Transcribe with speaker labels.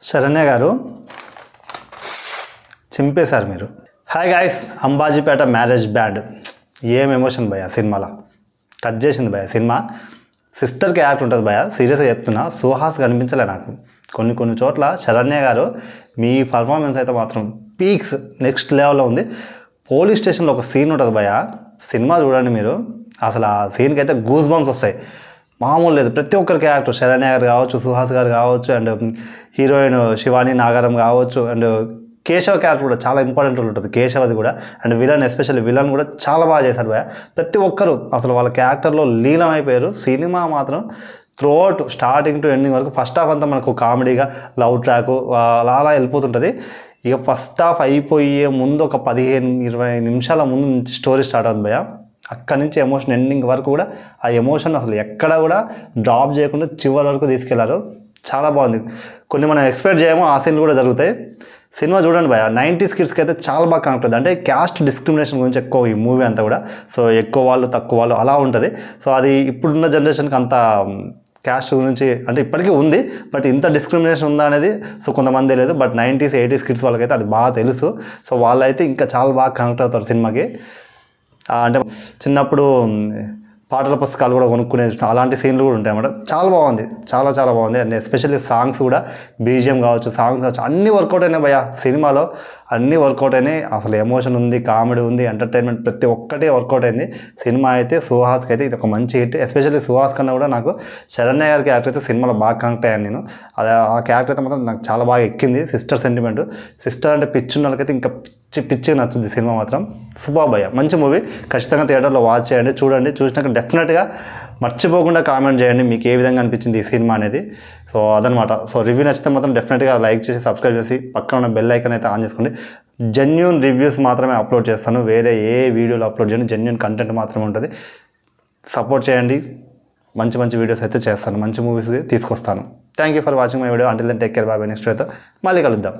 Speaker 1: శరణ్య గారు చింపేశారు మీరు. Hi guys, Ambajipeta marriage band ఏం ఎమోషన్ భయ సినిమాలో కట్ చేసింది భయ. సినిమా సిస్టర్కి యాక్ట్ ఉంటుంది భయ, సీరియస్గా చెప్తున్నా. సుహాస్ కనిపించలే నాకు కొన్ని చోట్ల. శరణ్య గారు మీ పర్ఫార్మెన్స్ అయితే మాత్రం పీక్స్ నెక్స్ట్ లెవెల్లో ఉంది. పోలీస్ స్టేషన్లో ఒక సీన్ ఉంటుంది భయ, సినిమా చూడండి మీరు. అసలు ఆ సీన్కి అయితే గూస్ బంప్స్ వస్తాయి, మామూలు లేదు. ప్రతి ఒక్కరికి యాక్టర్ శరణ్య గారు కావచ్చు, సుహాస్ గారు కావచ్చు, అండ్ హీరోయిన్ శివాని నాగారం కావచ్చు, అండ్ కేశవ క్యారెక్టర్ కూడా చాలా ఇంపార్టెంట్ రోల్ ఉంటుంది కేశవది కూడా. అండ్ విలన్, ఎస్పెషల్లీ విలన్ కూడా చాలా బాగా చేశాడు భయ. ప్రతి ఒక్కరు అసలు వాళ్ళ క్యారెక్టర్లో లీనం అయిపోయారు. సినిమా మాత్రం త్రూఅవుట్ స్టార్టింగ్ టు ఎండింగ్ వరకు ఫస్ట్ హాఫ్ అంతా మనకు కామెడీగా లవ్ ట్రాక్ అలా వెళ్ళిపోతుంటుంది. ఇక ఫస్ట్ హాఫ్ అయిపోయే ముందు ఒక 15-20 నిమిషాల ముందు నుంచి స్టోరీ స్టార్ట్ అవుతుంది భయ. అక్కడి నుంచి ఎమోషన్ ఎండింగ్ వరకు కూడా ఆ ఎమోషన్ అసలు ఎక్కడ కూడా డ్రాప్ చేయకుండా చివరి వరకు తీసుకెళ్లారు. చాలా బాగుంది. కొన్ని మనం ఎక్స్పెక్ట్ చేయమో ఆ సీన్లు కూడా జరుగుతాయి. సినిమా చూడండి భయ, 90s కిడ్స్కి అయితే చాలా బాగా కనెక్ట్ అవుతుంది. అంటే క్యాస్ట్ డిస్క్రిమినేషన్ గురించి ఎక్కువ ఈ మూవీ అంతా కూడా. సో ఎక్కువ వాళ్ళు తక్కువ వాళ్ళు అలా ఉంటుంది. సో అది ఇప్పుడున్న జనరేషన్కి అంత క్యాస్ట్ గురించి అంటే ఇప్పటికీ ఉంది, బట్ ఇంత డిస్క్రిమినేషన్ ఉందా అనేది సో కొంతమంది తెలియదు. బట్ 90s 80s కిడ్స్ వాళ్ళకైతే అది బాగా తెలుసు. సో వాళ్ళైతే ఇంకా చాలా బాగా కనెక్ట్ అవుతారు సినిమాకి. అంటే చిన్నప్పుడు పాటల పుస్తకాలు కూడా కొనుక్కునే అలాంటి సీన్లు కూడా ఉంటాయి అన్నమాట. చాలా బాగుంది, చాలా బాగుంది. అండ్ ఎస్పెషల్లీ సాంగ్స్ కూడా, బీజిఎం కావచ్చు, సాంగ్స్ కావచ్చు, అన్నీ వర్కౌట్ అయినాయి భయ. సినిమాలో అన్నీ వర్కౌట్ అయినాయి. అసలు ఎమోషన్ ఉంది, కామెడీ ఉంది, ఎంటర్టైన్మెంట్ ప్రతి ఒక్కటి వర్కౌట్ అయింది. సినిమా అయితే సుహాస్కి అయితే ఇది ఒక మంచి హిట్. ఎస్పెషల్లీ సుహాస్ కన్నా కూడా నాకు శరణ్య గారి క్యారెక్టర్ అయితే సినిమాలో బాగా కనెక్ట్ అయ్యాను నేను. ఆ క్యారెక్టర్ అయితే మాత్రం నాకు చాలా బాగా ఎక్కింది. సిస్టర్ సెంటిమెంట్, సిస్టర్ అంటే పిచ్చి ఉన్న వాళ్ళకైతే ఇంకా పిచ్చిగా నచ్చుద్ది సినిమా మాత్రం. సూపర్ భయ్య, మంచి మూవీ. ఖచ్చితంగా థియేటర్లో వాచ్ చేయండి, చూడండి. చూసినాక డెఫినెట్గా మర్చిపోకుండా కామెంట్ చేయండి మీకు ఏ విధంగా అనిపించింది ఈ సినిమా అనేది. సో అదనమాట. సో రివ్యూ నచ్చితే మాత్రం డెఫినెట్గా లైక్ చేసి సబ్స్క్రైబ్ చేసి పక్కన ఉన్న బెల్ ఐకాన్ అయితే ఆన్ చేసుకోండి. జెన్యూన్ రివ్యూస్ మాత్రమే అప్లోడ్ చేస్తాను, వేరే ఏ వీడియోలో అప్లోడ్ చేయండి. జెన్యూన్ కంటెంట్ మాత్రమే ఉంటుంది. సపోర్ట్ చేయండి. మంచి వీడియోస్ అయితే చేస్తాను, మంచి మూవీస్ తీసుకొస్తాను. Thank you for watching my video. Until then take care, bye. Next వీడియోతో మళ్ళీ కలుద్దాం.